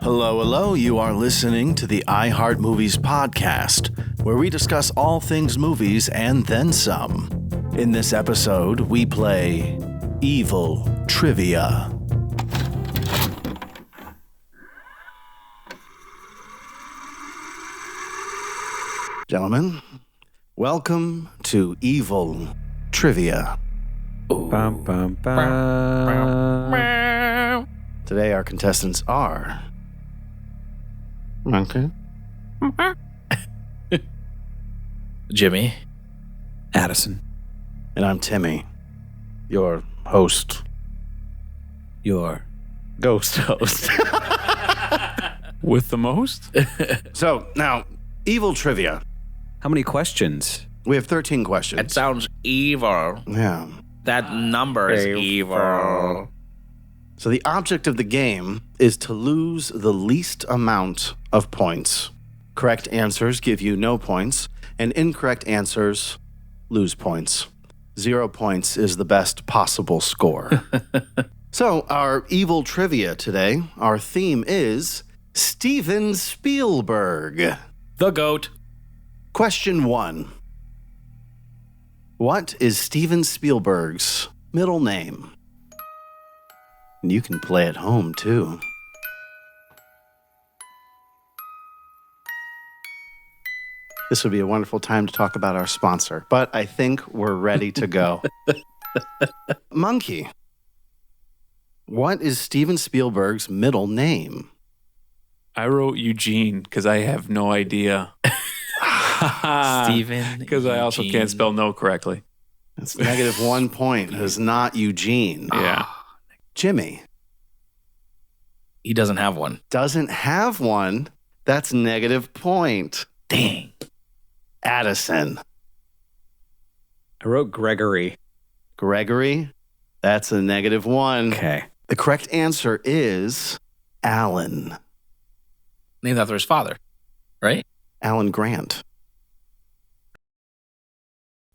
Hello, hello. You are listening to the iHeart Movies podcast, where we discuss all things movies and then some. In this episode, we play Evil Trivia. Gentlemen, welcome to Evil Trivia. Bum, bum, bum. Today, our contestants are... Okay. Jimmy. Addison. And I'm Timmy, your host. Your Ghost host. with the most? So, now, Evil Trivia. How many questions? We have 13 questions. It sounds evil. Yeah. That number is evil. So the object of the game is to lose the least amount of points. Correct answers give you no points, and incorrect answers lose points. 0 points is the best possible score. So our Evil Trivia today, our theme is Steven Spielberg. The GOAT. Question 1. What is Steven Spielberg's middle name? And you can play at home, too. This would be a wonderful time to talk about our sponsor, but I think we're ready to go. Monkey. What is Steven Spielberg's middle name? I wrote Eugene because I have no idea. Steven. Because I also can't spell no correctly. That's -1 point. It is not Eugene. Yeah. Jimmy. He doesn't have one. Doesn't have one. That's -1 point. Dang. Addison. I wrote Gregory. Gregory. That's a -1. Okay. The correct answer is Alan. Named after his father, right? Alan Grant.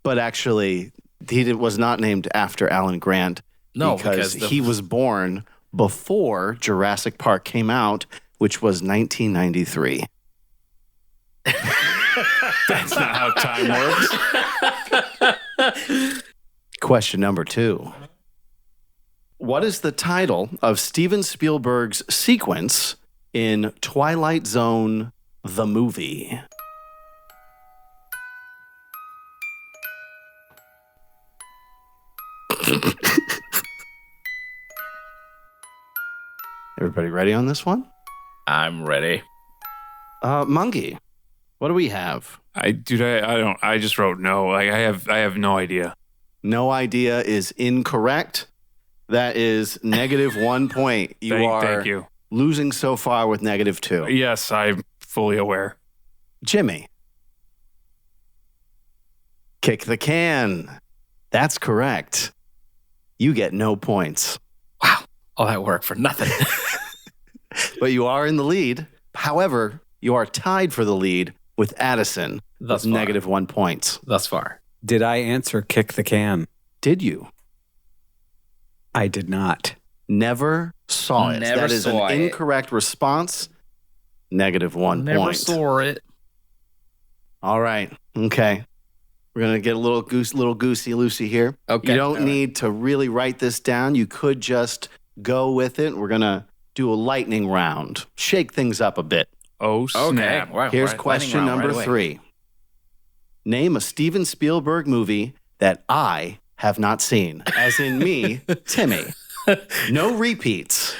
But actually, he was not named after Alan Grant. No, because he was born before Jurassic Park came out, which was 1993. That's not how time works. Question number 2. What is the title of Steven Spielberg's sequence in Twilight Zone, the movie? Everybody ready on this one? I'm ready. Monkey, what do we have? I just wrote no. I have no idea. No idea is incorrect. That is -1 point. Thank you. Losing so far with -2. Yes, I'm fully aware. Jimmy. Kick the can. That's correct. You get no points. Wow. All that work for nothing. But you are in the lead. However, you are tied for the lead with Addison Thus with far. -1 points. Thus far. Did I answer kick the can? Did you? I did not. Never saw it. Never That is saw an it. incorrect response. -1 Never point. saw it. All right. Okay. We're going to get a little goosey-loosey here. Okay. You don't All right. need to really write this down. You could just go with it. We're going to do a lightning round. Shake things up a bit. Oh, snap. Wow. Here's Right, question lightning round number right 3. away. Name a Steven Spielberg movie that I have not seen. As in me, Timmy. No repeats.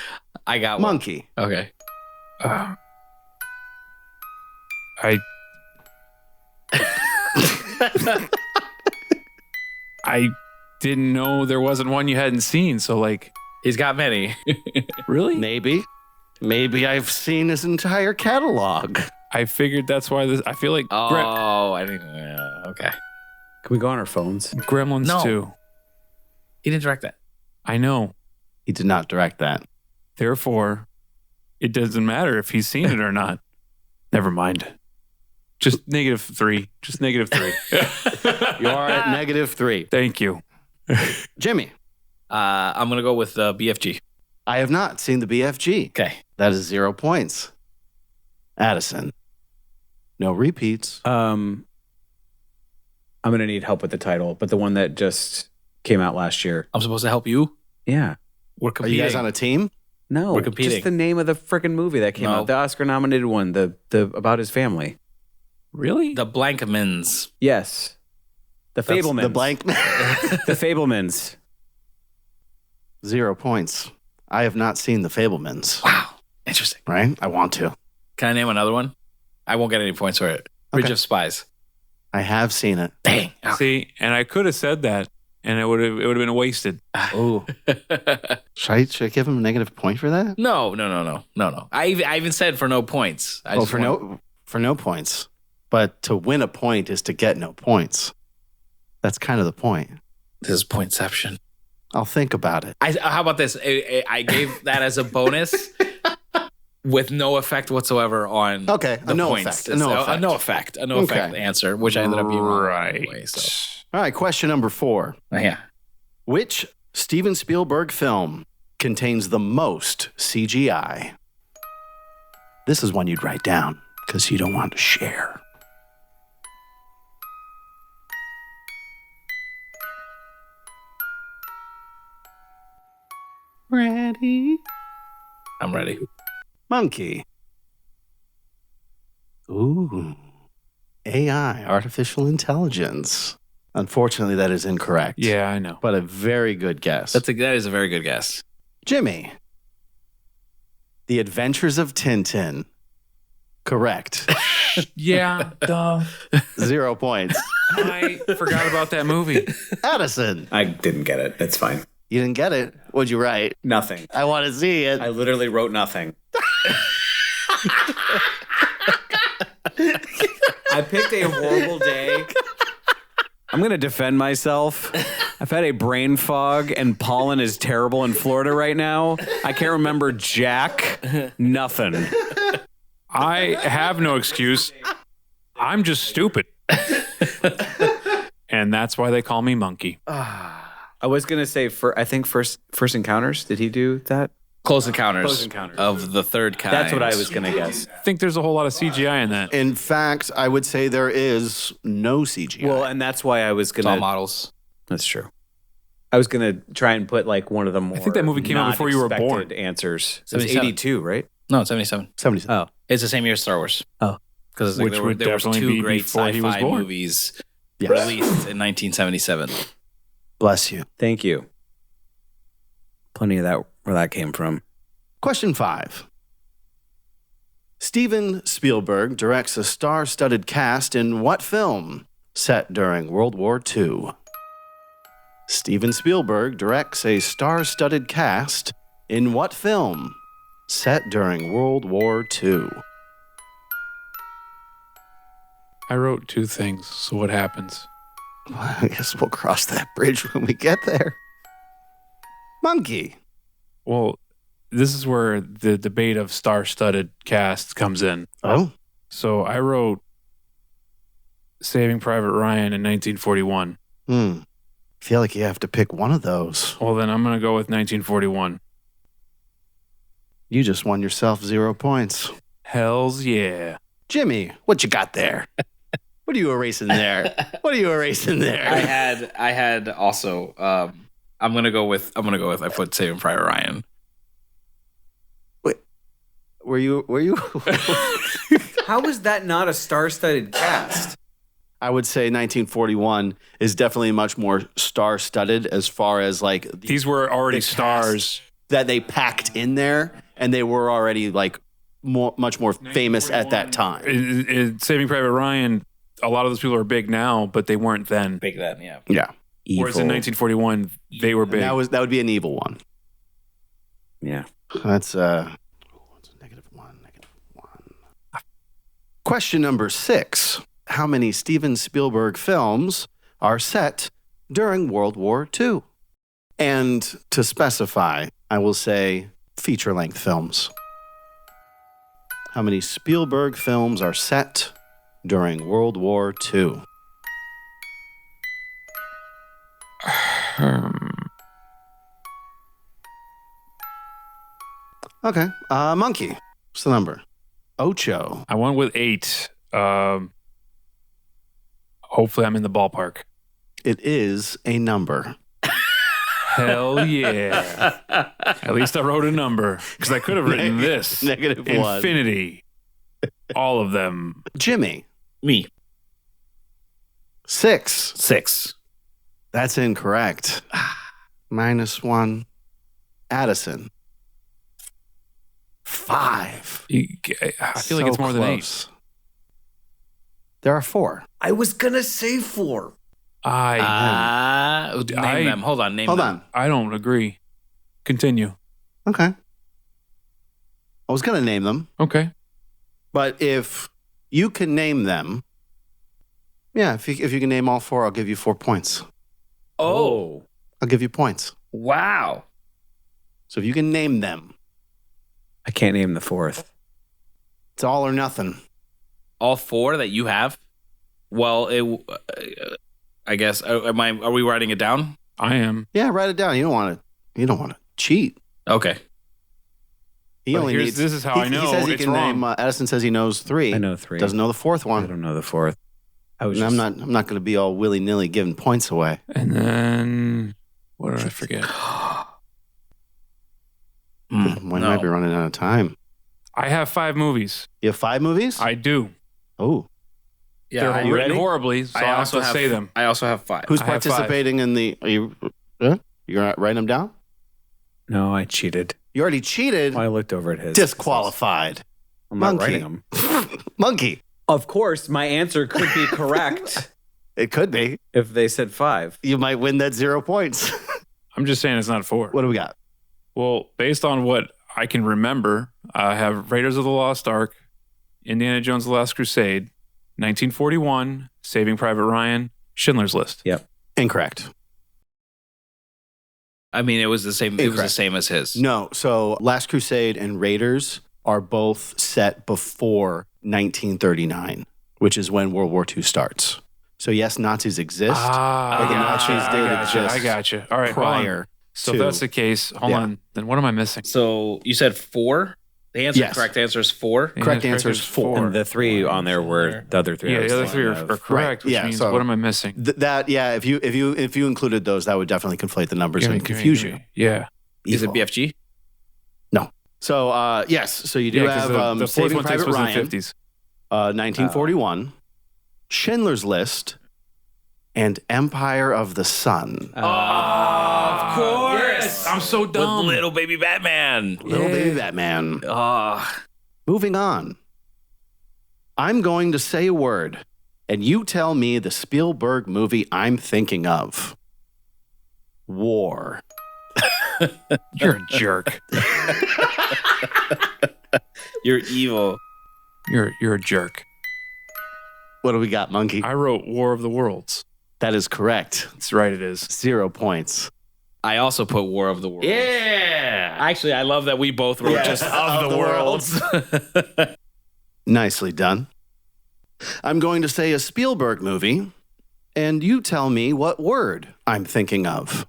I got one. Monkey. Okay. I didn't know there wasn't one you hadn't seen. So, like, He's got many. really? Maybe. Maybe I've seen his entire catalog. I figured that's why this. I feel like Oh, I didn't. Okay. Can we go on our phones? Gremlins No. 2. He didn't direct that. I know. He did not direct that. Therefore, it doesn't matter if he's seen it or not. Never mind. Just -3. Just -3. You are at -3. Thank you. Jimmy. I'm going to go with BFG. I have not seen the BFG. Okay. That is 0 points. Addison. No repeats. I'm going to need help with the title, but the one that just came out last year. I'm supposed to help you? Yeah. We're Are competing. you guys on a team? No, We're competing. just the name of the freaking movie that came No. out, the Oscar-nominated one, the about his family. Really? The Blankmans. Yes, the That's Fablemans. The blank. The Fablemans. 0 points. I have not seen The Fablemans. Wow. Interesting. Right? I want to. Can I name another one? I won't get any points for it. Bridge Okay. of Spies. I have seen it. Dang. See, and I could have said that, and it would have been wasted. Oh. Should I give him a negative point for that? No. I even said for no points. I Well, just want- for no points. But to win a point is to get no points. That's kind of the point. This is pointception. I'll think about it. How about this? I gave that as a bonus with no effect whatsoever on Okay, the a no points. effect. A It's no a effect. no effect. A no Okay. effect answer, which I ended up being wrong anyway. So. All right, question number 4. Yeah. Which Steven Spielberg film contains the most CGI? This is one you'd write down because you don't want to share. Ready? I'm ready. Monkey. Ooh. AI, artificial intelligence. Unfortunately, that is incorrect. Yeah, I know. But a very good guess. That is a very good guess. Jimmy. The Adventures of Tintin. Correct. Yeah, duh. 0 points. I forgot about that movie. Addison. I didn't get it. That's fine. You didn't get it. What'd you write? Nothing. I want to see it. I literally wrote nothing. I picked a horrible day. I'm going to defend myself. I've had a brain fog and pollen is terrible in Florida right now. I can't remember jack. Nothing. I have no excuse. I'm just stupid. And that's why they call me Monkey. I was going to say, I think First Encounters. Did he do that? Close Encounters, Close Encounters. of the Third Kind. That's what I was going to guess. I think there's a whole lot of CGI in that. In fact, I would say there is no CGI. Well, and that's why I was going It's all to. models. That's true. I was going to try and put like one of the more. think that movie came out before you were not born. expected Answers. It was 77. 82, right? No, 77. 77. Oh. It's the same year as Star Wars. Oh. Because Which there would was definitely two be great before he was sci-fi born. movies Yes. released in 1977. Bless you. Thank you. Plenty of that where that came from. Question 5. Steven Spielberg directs a star-studded cast in what film set during World War II? Steven Spielberg directs a star-studded cast in what film set during World War II? I wrote 2 things, so what happens? Well, I guess we'll cross that bridge when we get there. Monkey. Well, this is where the debate of star-studded cast comes in. Oh, So I wrote Saving Private Ryan in 1941. I feel like you have to pick one of those. Well, then I'm going to go with 1941. You just won yourself 0 points. Hells yeah. Jimmy, what you got there? What are you erasing there? What are you erasing there? I had also. I'm gonna go with. I put Saving Private Ryan. Were you? How is that not a star-studded cast? I would say 1941 is definitely much more star-studded as far as like These were already the stars. that they packed in there, and they were already like much more famous at that time. Saving Private Ryan, a lot of those people are big now, but they weren't then. Big then, yeah. Yeah, Whereas in 1941, they were big. that would be an evil one. Yeah. That's -1. Question number 6. How many Steven Spielberg films are set during World War II? And to specify, I will say feature-length films. How many Spielberg films are set during World War II? Okay. Monkey. What's the number? Ocho. I went with 8. Hopefully I'm in the ballpark. It is a number. Hell yeah. At least I wrote a number because I could have written this. -1. Infinity. All of them. Jimmy. Me. 6. 6. That's incorrect. -1. Addison. 5. I feel like it's more than 8. There are 4. I was gonna say 4. Name them. Hold on. Name Hold them. on. I don't agree. Continue. Okay. I was going to name them, Okay. but if you can name them, yeah, if you can name all 4, I'll give you 4 points. Oh. I'll give you points. Wow. So if you can name them, I can't name the 4th. it's all or nothing. All 4 that you have? Well, I guess. Are we writing it down? I am. Yeah, write it down. You don't want to cheat. Okay. He But only here's- needs. this is how I know He says he it's can wrong. name. Edison says he knows 3. I know 3. Doesn't know the 4th I one. don't know the 4th. And I'm not going to be all willy nilly giving points away. And then what did I forget? We might be running out of time. I have 5 movies. You have 5 movies? I do. Oh, They're Yeah. written horribly, so I have to say them. I also have 5. who's I have 5. participating in the? Are you? You're writing them down. No, I cheated. You already cheated. I looked over at his. Disqualified. I'm not Monkey. writing them. Monkey. Of course, my answer could be correct It could be. if they said 5. You might win that 0 points. I'm just saying it's not 4. What do we got? Well, based on what I can remember, I have Raiders of the Lost Ark, Indiana Jones: The Last Crusade, 1941, Saving Private Ryan, Schindler's List. Incorrect. I mean, it was the same. It was the Incorrect. same as his. No. So Last Crusade and Raiders are both set before 1939, which is when World War II starts. So yes, Nazis exist. Ah, But the I Nazis gotcha, did I gotcha, exist I gotcha. All right, hold on. prior. So to- if that's the case, hold Yeah. on. Then what am I missing? So you said 4. The Yes. correct answer is 4. Yeah, Correct the answer is 4. And the 3 on there were the other 3. I Yeah, was the other 3 thinking are of. correct, which Yeah, means so- what am I missing? If you included those, that would definitely conflate the numbers and confuse you. Yeah. Is it Evil. BFG? So yes, so you do Yeah, 'cause have the fourth Saving one takes Private place in Ryan, the 50s. 1941, Schindler's List, and Empire of the Sun. Of course. Yes, I'm so dumb. With little baby Batman. Little baby Batman. Oh. Moving on. I'm going to say a word, and you tell me the Spielberg movie I'm thinking of. War. You're a jerk. You're evil. You're a jerk. What do we got, Monkey? I wrote War of the Worlds. That is correct. That's right, it is. 0 points. I also put War of the Worlds. Yeah. Actually, I love that we both wrote Yeah, just of of the the Worlds. Nicely done. I'm going to say a Spielberg movie, and you tell me what word I'm thinking of.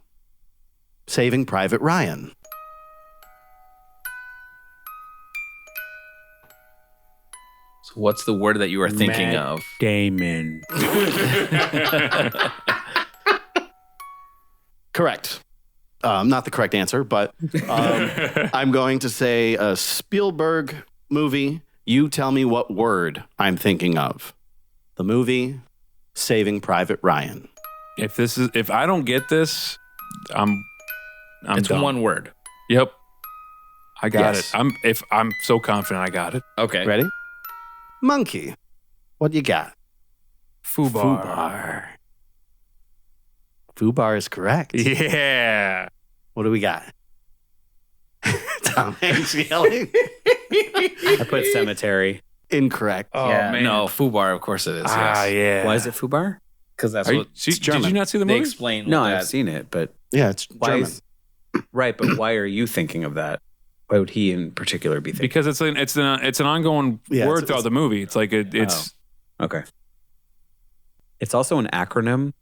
Saving Private Ryan. So what's the word that you are thinking Matt of? Damon. Correct. Not the correct answer, but I'm going to say a Spielberg movie. You tell me what word I'm thinking of. The movie Saving Private Ryan. If I don't get this, I'm It's done. one word. Yep. I got Yes. it. I'm so confident I got it. Okay. Ready? Monkey. What you got? Fubar. Fubar. Fubar is correct. Yeah. What do we got? Tom Hanks yelling. I put cemetery. Incorrect. Oh yeah, man. no, Fubar, of course it is. Ah, yes. yeah. Why is it Fubar? Because that's Are what you, did German. you not see the they movie? explain. No, with I've that. seen it, but Yeah, it's why German. is right? But why are you thinking of that? Why would he in particular be thinking? Because it's an ongoing Yeah, word it's- throughout the movie. It's like it's Okay. It's also an acronym,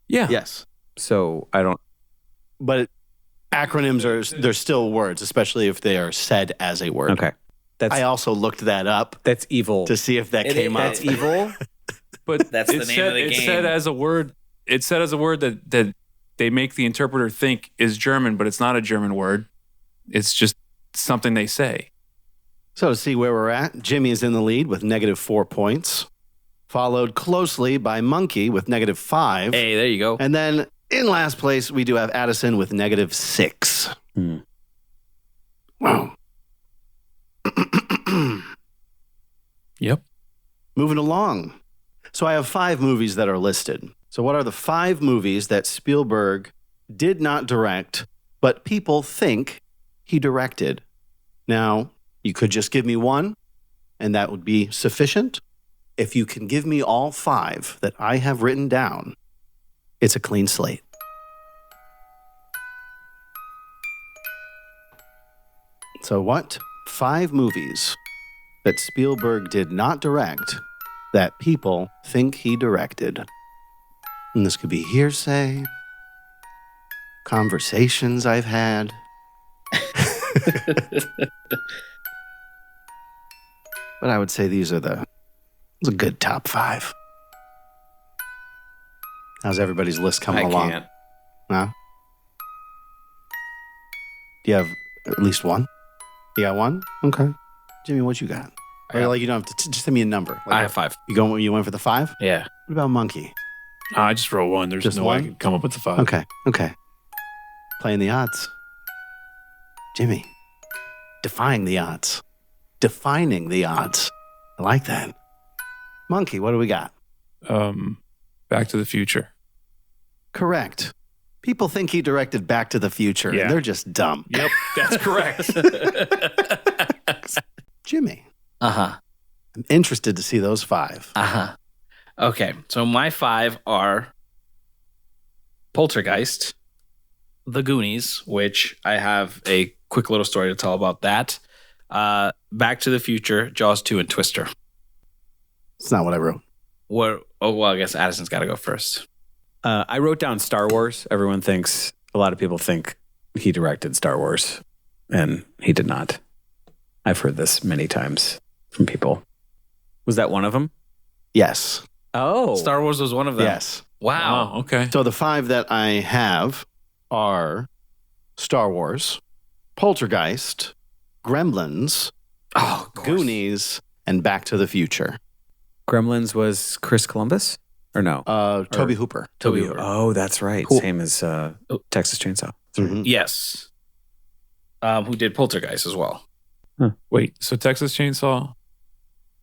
yeah. Yes. so I don't. But acronyms they're still words, especially if they are said as a word. Okay. I also looked that up That's evil. to see if that came up. That's evil. But That's the name of the It game. said as a word. It said as a word that they make the interpreter think is German, but it's not a German word. It's just something they say. So to see where we're at, Jimmy is in the lead with -4 points, followed closely by Monkey with -5. Hey, there you go. And then in last place, we do have Addison with -6. Wow. Yep. Moving along. So I have 5 movies that are listed. So what are the 5 movies that Spielberg did not direct, but people think he directed? Now, you could just give me one, and that would be sufficient. If you can give me all 5 that I have written down, it's a clean slate. So what 5 movies that Spielberg did not direct that people think he directed? And this could be hearsay, conversations I've had. But I would say these are it's a good top 5. How's everybody's list coming along? Can't. No? Do you have at least one? You got one? Okay. Jimmy, what you got? Or like you don't have to just send me a number. Like, I have 5. You went for the 5? Yeah. What about Monkey? I just wrote one. There's Just no way I one? can come up with the 5. Okay. Playing the odds. Jimmy. Defying the odds. Defining the odds. I like that. Monkey, what do we got? Back to the Future. Correct. People think he directed Back to the Future, Yeah. and they're just dumb. Yep, that's correct. Jimmy, Uh-huh. I'm interested to see those 5. Uh-huh. Okay, so my 5 are Poltergeist, The Goonies, which I have a quick little story to tell about that. Back to the Future, Jaws 2, and Twister. It's not what I wrote. I guess Addison's got to go first. I wrote down Star Wars. A lot of people think he directed Star Wars, and he did not. I've heard this many times from people. Was that one of them? Yes. Oh. Star Wars was one of them. Yes. Wow. Oh, okay. So the 5 that I have are Star Wars, Poltergeist, Gremlins, Oh, of course. Goonies, and Back to the Future. Gremlins was Chris Columbus? Or no? Toby Hooper. Toby Hooper. Oh, that's right. Cool. Same as Texas Chainsaw. Mhm. Yes. Who did Poltergeist as well. Wait, so Texas Chainsaw,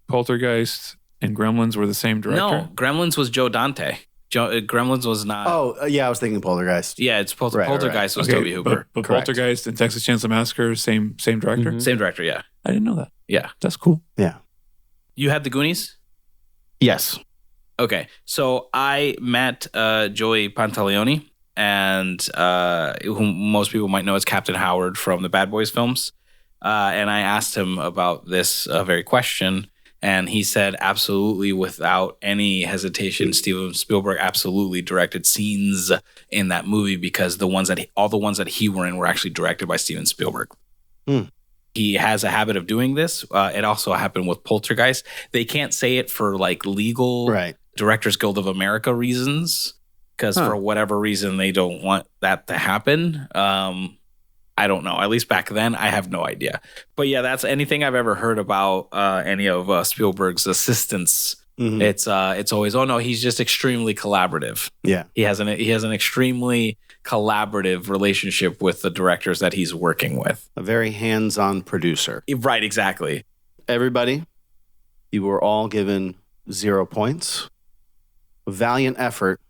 Poltergeist, and Gremlins were the same director? No, Gremlins was Joe Dante. Gremlins was not. Oh, yeah, I was thinking Poltergeist. Yeah, it's Right, Poltergeist was Okay, Toby Hooper. But Correct. Poltergeist and Texas Chainsaw Massacre, same director? Mhm. Same director, yeah. I didn't know that. Yeah. That's cool. Yeah. You had the Goonies? Yes. Okay, so I met Joey Pantaleone, and whom most people might know as Captain Howard from the Bad Boys films. And I asked him about this very question, and he said absolutely, without any hesitation, Steven Spielberg absolutely directed scenes in that movie because all the ones that he were in were actually directed by Steven Spielberg. He has a habit of doing this. It also happened with Poltergeist. They can't say it for like legal Right. Directors Guild of America reasons, because for whatever reason they don't want that to happen. I don't know. At least back then, I have no idea. But yeah, that's anything I've ever heard about any of Spielberg's assistants. Mhm. It's always, oh no, he's just extremely collaborative. Yeah. He has an extremely collaborative relationship with the directors that he's working with. A very hands-on producer. Right, exactly. Everybody, you were all given 0 points. Valiant effort.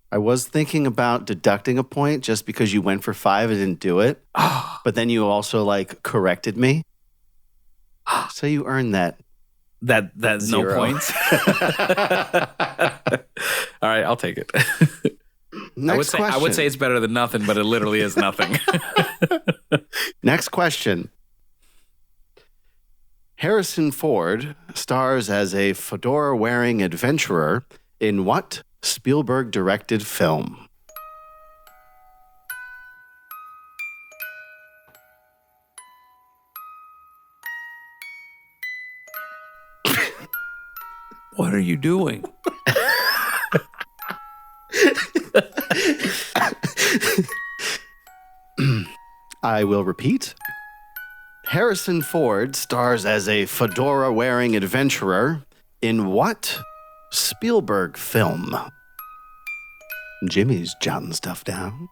I was thinking about deducting a point just because you went for 5 and didn't do it. But then you also corrected me. So you earned that. That's no 0. points. All right, I'll take it. Next question. I would say it's better than nothing, but it literally is nothing. Next question. Harrison Ford stars as a fedora-wearing adventurer in what Spielberg-directed film? What are you doing? I will repeat. Harrison Ford stars as a fedora-wearing adventurer in what Spielberg film? Jimmy's jotting stuff down.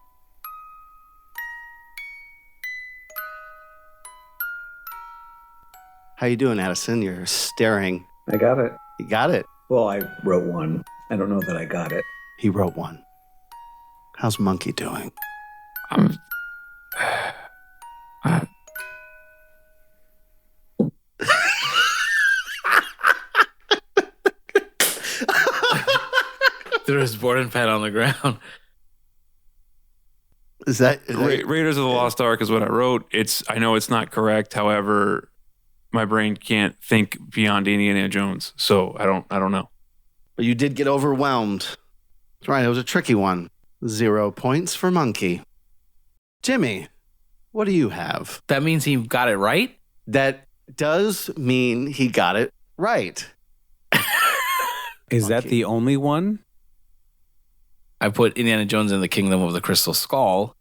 How you doing, Addison? You're staring. I got it. You got it. Well, I wrote one. I don't know that I got it. He wrote one. How's Monkey doing? I'm. Threw his boarding pad on the ground. Is that Raiders of the Lost Ark is what I wrote. I know it's not correct. However, my brain can't think beyond Indiana Jones, so I don't know. But you did get overwhelmed. That's right. It was a tricky one. 0 points for Monkey. Jimmy, what do you have? That means he got it right? That does mean he got it right. Is that the only one? I put Indiana Jones in the Kingdom of the Crystal Skull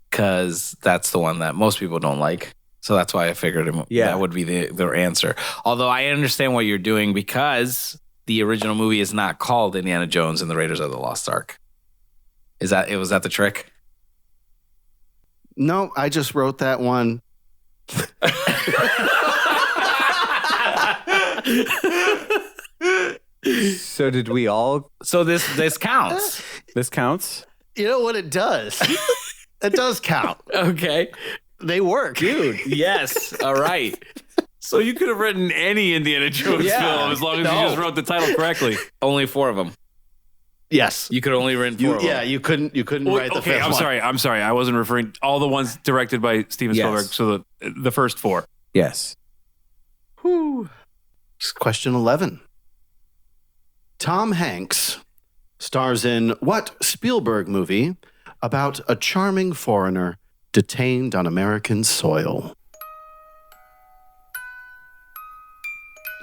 because that's the one that most people don't like. So that's why I figured that would be their answer. Although I understand what you're doing because the original movie is not called Indiana Jones and the Raiders of the Lost Ark. Was that the trick? No, I just wrote that one. So did we all? So this counts. This counts? You know what it does? It does count. Okay. They work. Dude, yes. All right. So you could have written any Indiana Jones film as long as you just wrote the title correctly. Only 4 of them. Yes. You could have only written 4 of them. Yeah, you couldn't write the fifth one. I'm sorry. I wasn't referring all the ones directed by Steven Spielberg. So the first 4. Yes. Whew. Question 11. Tom Hanks stars in what Spielberg movie about a charming foreigner detained on American soil?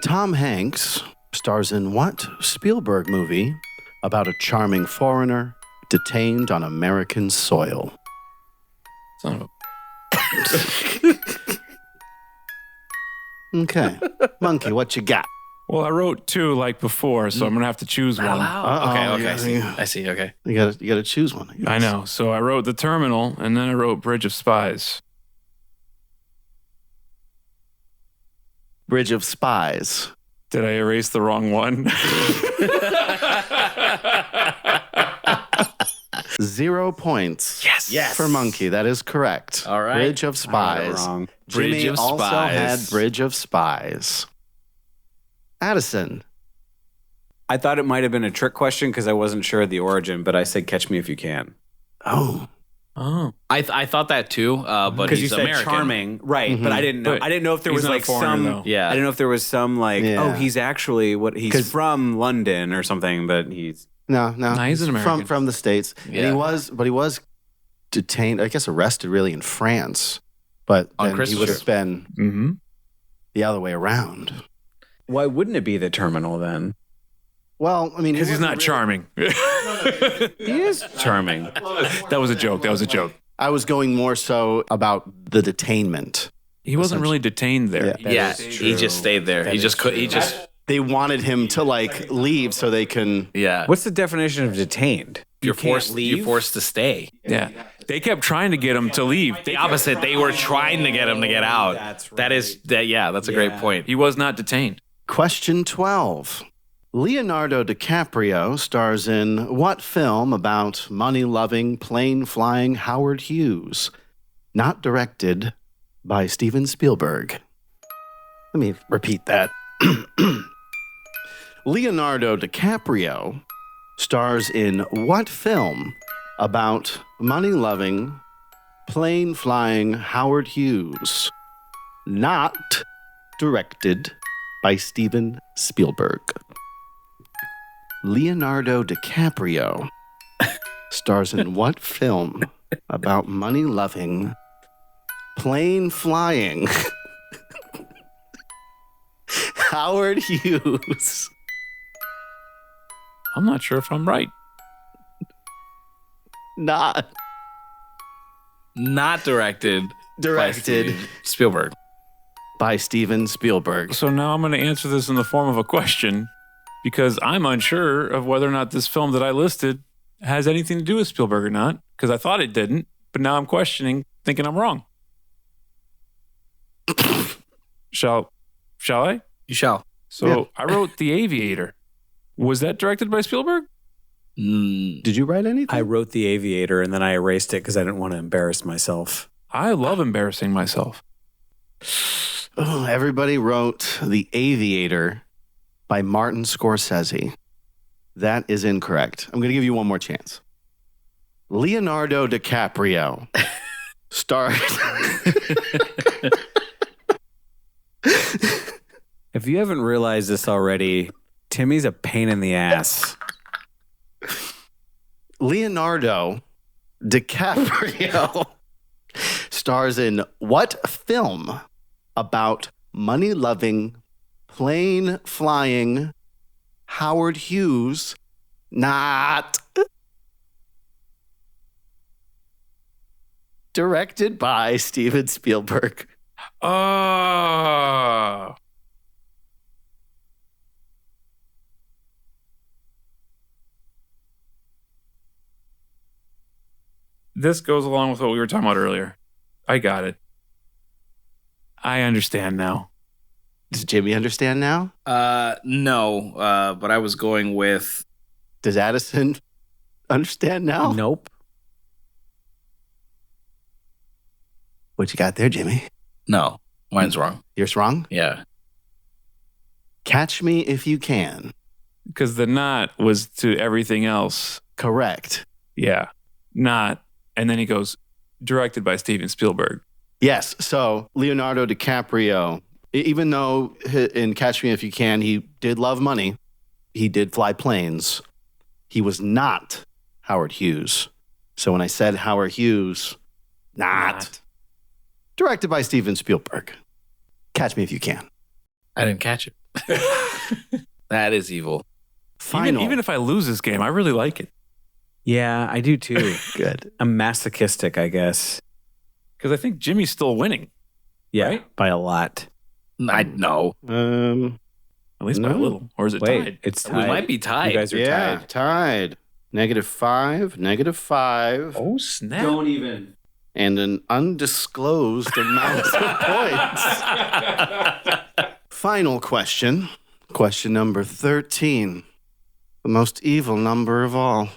Tom Hanks stars in what Spielberg movie about a charming foreigner detained on American soil? Son of a... Okay. Monkey, what you got? Well, I wrote 2 like before, so I'm going to have to choose one. Okay. I see. Okay. You gotta choose one. I know. So I wrote The Terminal, and then I wrote Bridge of Spies. Bridge of Spies. Did I erase the wrong one? 0 points. Yes. For Monkey. That is correct. All right. Bridge of Spies. Wrong. Jimmy Bridge of also Spies. had Bridge of Spies. Addison. I thought it might have been a trick question because I wasn't sure of the origin, but I said Catch Me If You Can. Oh. I thought that too, but Because he's you said American. charming, right? But I didn't know. But I didn't know if there he's was not a like foreigner, some. though. Yeah. I didn't know if there was some like. Yeah. Oh, he's actually he's from London or something, but he's. No. He's an American. From the States. Yeah. And he was detained, I guess arrested really in France. But On then he Christmas. would have been Mm-hmm. the other way around. Why wouldn't it be the terminal then? Well, I mean, Because he's not charming. He is charming. That was a joke. I was going more so about the detainment. He wasn't really detained there. Yeah, he just stayed there. He just could. He just. They wanted him to like leave so they can. Yeah. What's the definition of detained? You're You can't forced. leave? You're forced to stay. Yeah. They kept trying to get him to leave. The opposite. They were trying to get him to get out. That's right. That is. That. Yeah. That's a great point. He was not detained. Question 12. Leonardo DiCaprio stars in what film about money-loving, plane-flying Howard Hughes, not directed by Steven Spielberg? Let me repeat that. Leonardo DiCaprio stars in what film about money-loving, plane-flying Howard Hughes, not directed by Steven Spielberg? Leonardo DiCaprio stars in what film about money-loving, plane-flying Howard Hughes. I'm not sure if I'm right. Not Directed by Steven Spielberg. by Steven Spielberg. So now I'm going to answer this in the form of a question because I'm unsure of whether or not this film that I listed has anything to do with Spielberg or not, because I thought it didn't, but now I'm questioning, thinking I'm wrong. Shall I? You shall. So Yeah. I wrote The Aviator. Was that directed by Spielberg? Did you write anything? I wrote The Aviator and then I erased it because I didn't want to embarrass myself. I love embarrassing myself. Oh, everybody wrote The Aviator by Martin Scorsese. That is incorrect. I'm going to give you one more chance. Leonardo DiCaprio starred. If you haven't realized this already, Timmy's a pain in the ass. Leonardo DiCaprio stars in what film about money-loving, plane-flying Howard Hughes? Not directed by Steven Spielberg. Oh. This goes along with what we were talking about earlier. I got it. I understand now. Does Jimmy understand now? No, but I was going with Does Addison understand now? Nope. What you got there, Jimmy? no. Mine's wrong. Yours wrong? Yeah. Catch Me If You Can. Because the not was to everything else. Correct. Yeah. Not. And then he goes, directed by Steven Spielberg. Yes. So Leonardo DiCaprio, even though in Catch Me If You Can, he did love money, he did fly planes, he was not Howard Hughes. So when I said Howard Hughes, not. Directed by Steven Spielberg. Catch Me If You Can. I didn't catch it. That is evil. Final. Even if I lose this game, I really like it. Yeah, I do too. Good. I'm masochistic, I guess. Because I think Jimmy's still winning. Yeah, Right? by a lot. I know. At least by a No. little. Or is it Wait, tied? it's We tied. might be tied. You guys are Yeah, tied. tied. -5, -5. Oh, snap. even. And an undisclosed amount of points. Final question. Question number 13. The most evil number of all.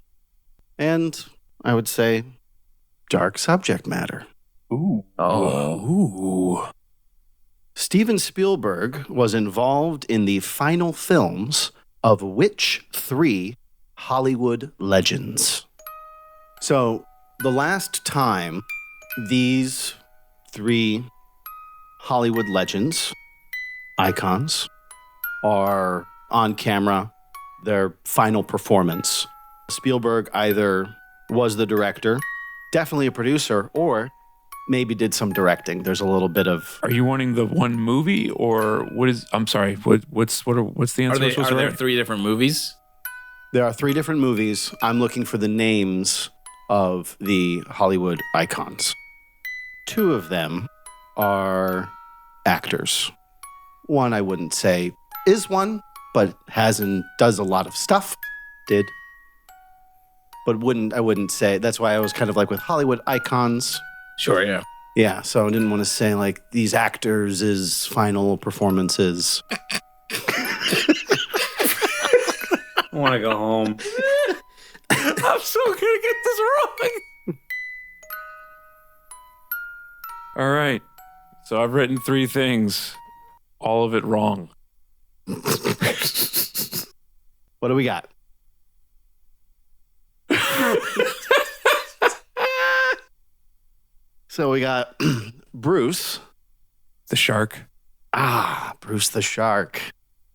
And I would say dark subject matter. Ooh. Oh. Ooh. Steven Spielberg was involved in the final films of which 3 Hollywood legends? So the last time these 3 Hollywood legends, icons, are on camera, their final performance, Spielberg either was the director, definitely a producer, or maybe did some directing. There's a little bit of... Are you wanting the one movie or what is, I'm sorry, what's the answer? Are there 3 different movies? There are 3 different movies. I'm looking for the names of the Hollywood icons. 2 of them are actors. One I wouldn't say is one, but has and does a lot of stuff. Did. But I wouldn't say, that's why I was kind of like with Hollywood icons. Sure, yeah. Yeah, so I didn't want to say like these actors' final performances. I want to go home. I'm so going to get this wrong. All right. So I've written 3 things, all of it wrong. What do we got? So we got Bruce. The Shark. Bruce the Shark.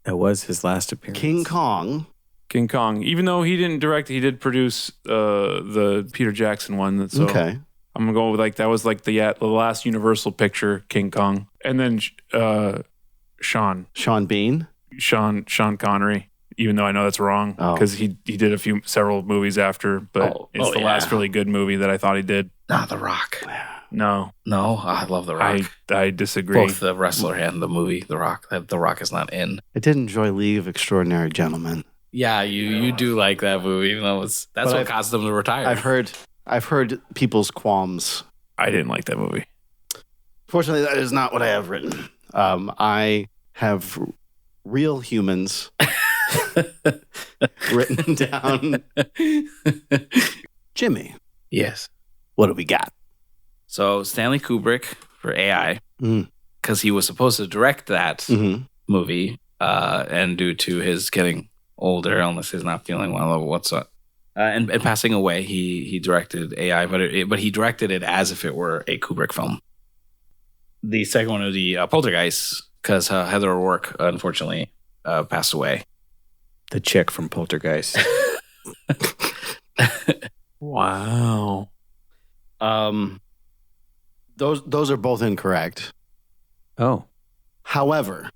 That was his last appearance. King Kong. King Kong. Even though he didn't direct, he did produce the Peter Jackson one. So Okay. I'm going to go with like, that was like the last Universal picture, King Kong. And then Sean Bean. Sean Connery. Even though I know that's wrong Oh. because he did several movies after, but it's the last really good movie that I thought he did. Nah, The Rock. No, I love The Rock. I disagree. Both the wrestler and the movie, The Rock. The Rock is not in. I did enjoy League of Extraordinary Gentlemen. Yeah, you do like that movie, even though that's what caused them to retire. I've heard people's qualms. I didn't like that movie. Fortunately, that is not what I have written. I have real humans written down. Jimmy, Yes. what do we got? So Stanley Kubrick for AI, Mm. because he was supposed to direct that Mm-hmm. movie, and due to his getting older, illness, he's not feeling well, what's up, and passing away, he directed AI, but he directed it as if it were a Kubrick film. The second one would be Poltergeist, because Heather O'Rourke unfortunately passed away. The chick from Poltergeist. Wow. Those are both incorrect. Oh. However,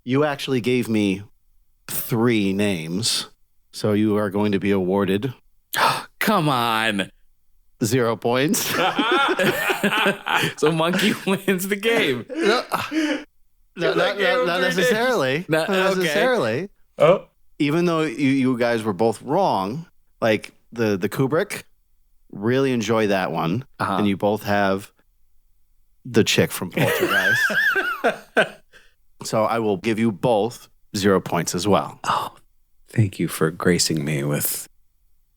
you actually gave me 3 names, so you are going to be awarded Come on. 0 points. So Monkey wins the game. Not necessarily. Not- Not okay. necessarily. Oh. Even though you guys were both wrong, like the Kubrick, really enjoy that one. Uh-huh. And you both have the chick from Poltergeist. So I will give you both 0 points as well. Oh, thank you for gracing me with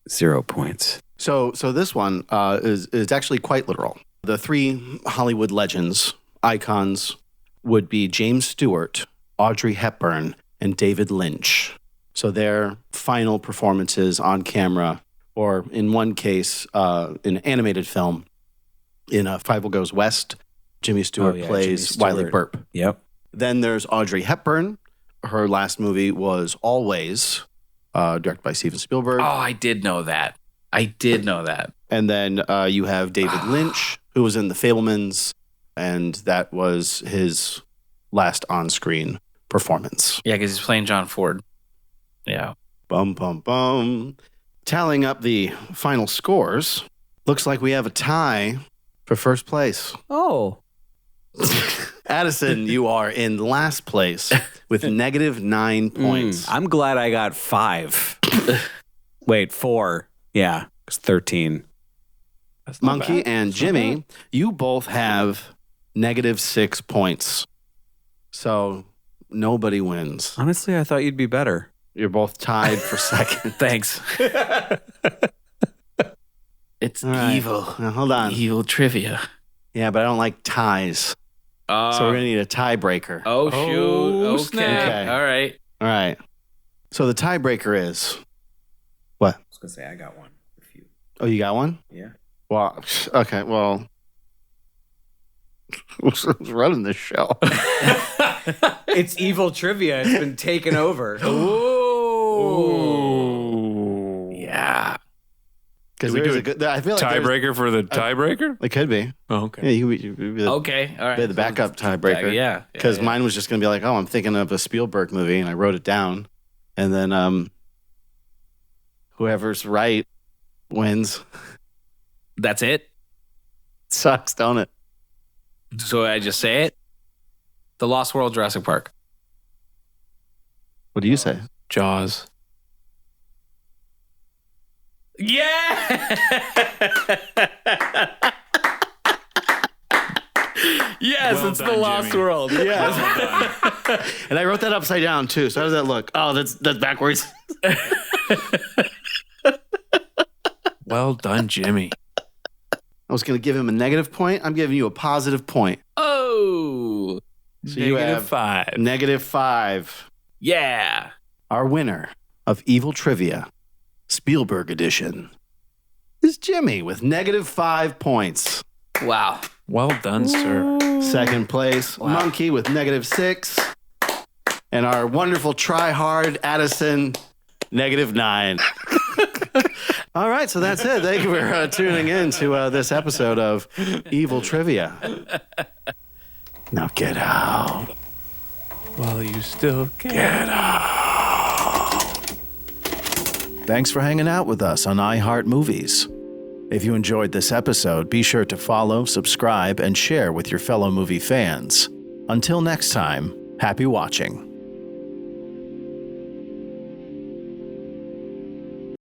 0 points. So this one is actually quite literal. The 3 Hollywood legends, icons, would be James Stewart, Audrey Hepburn, and David Lynch. So their final performances on camera, or in one case, in animated film, in Five Will Goes West, Jimmy Stewart plays Jimmy Wiley Stewart. Burp. Yep. Then there's Audrey Hepburn. Her last movie was Always, directed by Steven Spielberg. Oh, I did know that. And then you have David Lynch, who was in The Fabelmans, and that was his last on-screen performance. Yeah, because he's playing John Ford. Yeah. Bum, bum, bum. Tallying up the final scores, looks like we have a tie for first place. Oh. Addison, you are in last place with negative 9 points. I'm glad I got 5. Wait, 4. Yeah, it's 13. That's not Monkey bad. and That's not Jimmy, bad. you both have negative 6 points. So nobody wins. Honestly, I thought you'd be better. You're both tied for second. Thanks. It's All right. evil. Now, hold on. Evil trivia. Yeah, but I don't like ties. So we're going to need a tiebreaker. Oh, shoot. Oh, Okay. snap. Okay. All right. All right. So the tiebreaker is what? I was going to say, I got one. If you... Oh, you got one? Yeah. Well, okay. Well, who's running this show? It's evil trivia. It's been taken over. Ooh. Yeah. Because Do we there's do a good. I feel like there's- Tiebreaker for the tiebreaker? It could be. Oh, okay. Yeah, you be the, Okay. All right. be the backup tiebreaker. Yeah. Because mine was just going to be like, oh, I'm thinking of a Spielberg movie, and I wrote it down, and then whoever's right wins. That's it. Sucks, don't it? So I just say it. The Lost World, Jurassic Park. What do you say? Jaws. Yeah. Yes, Well it's done, the Lost Jimmy. World. Yeah. And I wrote that upside down too. So how does that look? Oh, that's backwards. Well done, Jimmy. I was going to give him a negative point. I'm giving you a positive point. Oh. So you have -5. -5. Yeah. Our winner of Evil Trivia, Spielberg edition, is Jimmy with -5 points. Wow. Well done, sir. Second place, Monkey with -6. And our wonderful try-hard Addison, -9. All right, so that's it. Thank you for tuning in to this episode of Evil Trivia. Now get out. still get Thanks for hanging out with us on iHeart Movies. If you enjoyed this episode, be sure to follow, subscribe, and share with your fellow movie fans. Until next time, happy watching.